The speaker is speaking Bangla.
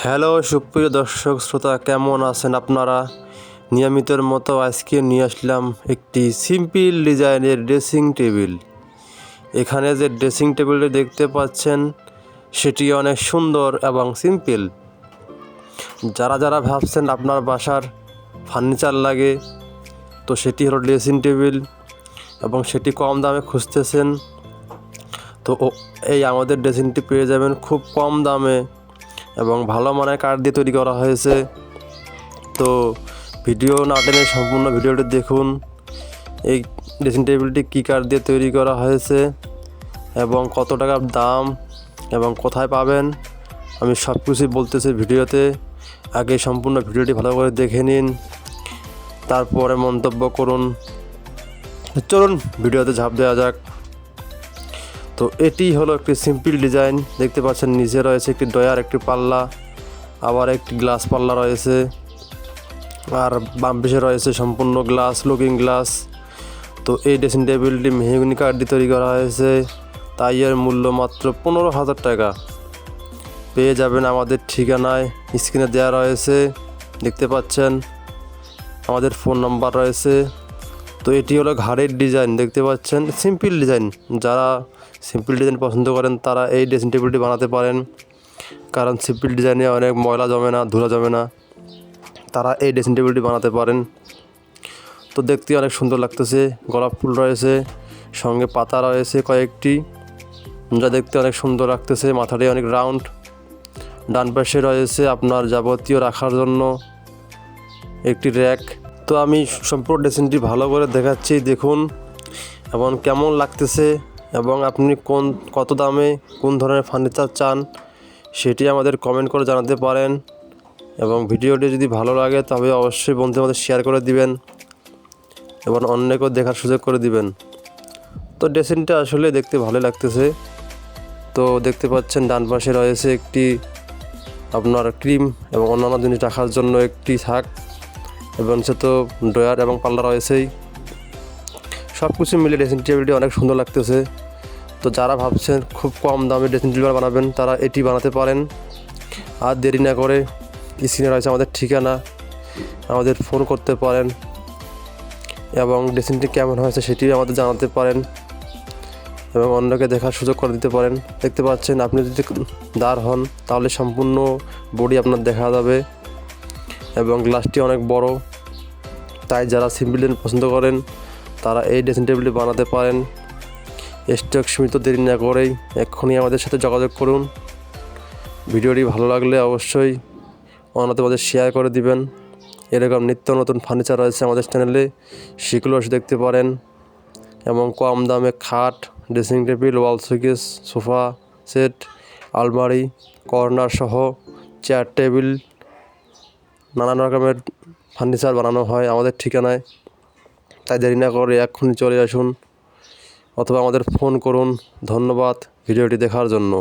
হ্যালো সুপ্রিয় দর্শক শ্রোতা, কেমন আছেন আপনারা? নিয়মিতের মতো আজকে নিয়ে আসলাম একটি সিম্পল ডিজাইনের ড্রেসিং টেবিল। এখানে যে ড্রেসিং টেবিলটি দেখতে পাচ্ছেন সেটি অনেক সুন্দর এবং সিম্পল। যারা যারা ভাবছেন আপনার বাসার ফার্নিচার লাগে, তো সেটি হলো ড্রেসিং টেবিল এবং সেটি কম দামে খুঁজতেছেন, তো এই আমাদের ড্রেসিংটি পেয়ে যাবেন খুব কম দামে এবং ভালো মানের কাঠ দিয়ে তৈরি করা হয়েছে। তো ভিডিও না টেনে সম্পূর্ণ ভিডিওটি দেখুন। এই ড্রেসিং টেবিলটি কী কাঠ দিয়ে তৈরি করা হয়েছে এবং কত টাকার দাম এবং কোথায় পাবেন আমি সব কিছুই বলতেছি ভিডিওতে। আগে সম্পূর্ণ ভিডিওটি ভালো করে দেখে নিন, তারপরে মন্তব্য করুন। চলুন ভিডিওতে ঝাঁপ দেওয়া যাক। তো এটি হলো একটি সিম্পল ডিজাইন। দেখতে পাচ্ছেন নিচে রয়েছে একটি ডয়ার, একটি পাল্লা, আবার একটি গ্লাস পাল্লা রয়েছে, আর বাম পাশে রয়েছে সম্পূর্ণ গ্লাস, লুকিং গ্লাস। তো এই ড্রেসিং টেবিলটি মেহগনি কাঠ দিয়ে তৈরি করা হয়েছে, তাই এর মূল্য মাত্র 15,000 টাকা। পেয়ে যাবেন আমাদের ঠিকানায়, স্ক্রিনে দেওয়া রয়েছে, দেখতে পাচ্ছেন আমাদের ফোন নাম্বার রয়েছে। তো এটি হলো ঘাড়ের ডিজাইন, দেখতে পাচ্ছেন সিম্পল ডিজাইন। যারা সিম্পল ডিজাইন পছন্দ করেন তারা এই ড্রেসিং টেবিলটি বানাতে পারেন, কারণ সিম্পল ডিজাইনে অনেক ময়লা জমে না, ধুলা জমে না, তারা এই ড্রেসিং টেবিলটি বানাতে পারেন। তো দেখতে অনেক সুন্দর লাগতেছে, গোলাপ ফুল রয়েছে, সঙ্গে পাতা রয়েছে কয়েকটি, যা দেখতে অনেক সুন্দর লাগতেছে। মাথাটি অনেক রাউন্ড। ডান পাশে রয়েছে আপনার যাবতীয় রাখার জন্য একটি র্যাক। তো আমি সম্পূর্ণ ড্রেসিংটি ভালো করে দেখাচ্ছি, দেখুন এবং কেমন লাগতেছে এবং আপনি কত দামে কোন ধরনের ফার্নিচার চান সেটি আমাদের কমেন্ট করে জানাতে পারেন। এবং ভিডিওটি যদি ভালো লাগে তবে অবশ্যই বন্ধুদের মধ্যে শেয়ার করে দিবেন এবং অন্যকেও দেখার সুযোগ করে দিবেন। তো ড্রেসিংটা আসলে দেখতে ভালো লাগতেছে। তো দেখতে পাচ্ছেন ডান পাশে রয়েছে একটি আপনার ক্রিম এবং অন্যান্য জিনিস রাখার জন্য একটি থাক, এবং সে তো ড্রয়ার এবং পাল্লা রয়েছেই। সব কিছু মিলে ড্রেসিং টেবিলটি অনেক সুন্দর লাগতেছে। তো যারা ভাবছেন খুব কম দামে ড্রেসিং টেবিল বানাবেন তারা এটি বানাতে পারেন। আর দেরি না করে স্ক্রিনে রয়েছে আমাদের ঠিকানা, আমাদের ফোন করতে পারেন এবং ড্রেসিংটি কেমন হয়েছে সেটি আমাদের জানাতে পারেন এবং অন্যকে দেখার সুযোগ করে দিতে পারেন। দেখতে পাচ্ছেন আপনি যদি দাঁড় হন তাহলে সম্পূর্ণ বডি আপনার দেখা যাবে এবং গ্লাসটি অনেক বড়। তাই যারা সিম্পল ডিজাইন পছন্দ করেন তারা এই ড্রেসিং টেবিলটি বানাতে পারেন। স্টক সীমিত, দেরি না করেই এক্ষুনি আমাদের সাথে যোগাযোগ করুন। ভিডিওটি ভালো লাগলে অবশ্যই অন্যদের মধ্যে শেয়ার করে দিবেন। এরকম নিত্য নতুন ফার্নিচার রয়েছে আমাদের চ্যানেলে, সেগুলো দেখতে পারেন। এবং কম দামে খাট, ড্রেসিং টেবিল, ওয়াল শোকেস, সোফা সেট, আলমারি, কর্নার সহ চেয়ার টেবিল, নানান রকমের ফার্নিচার বানানো হয় আমাদের ঠিকানায়। তাই দেরি না করে এক্ষুনি চলে আসুন অথবা আমাদের ফোন করুন। ধন্যবাদ ভিডিওটি দেখার জন্য।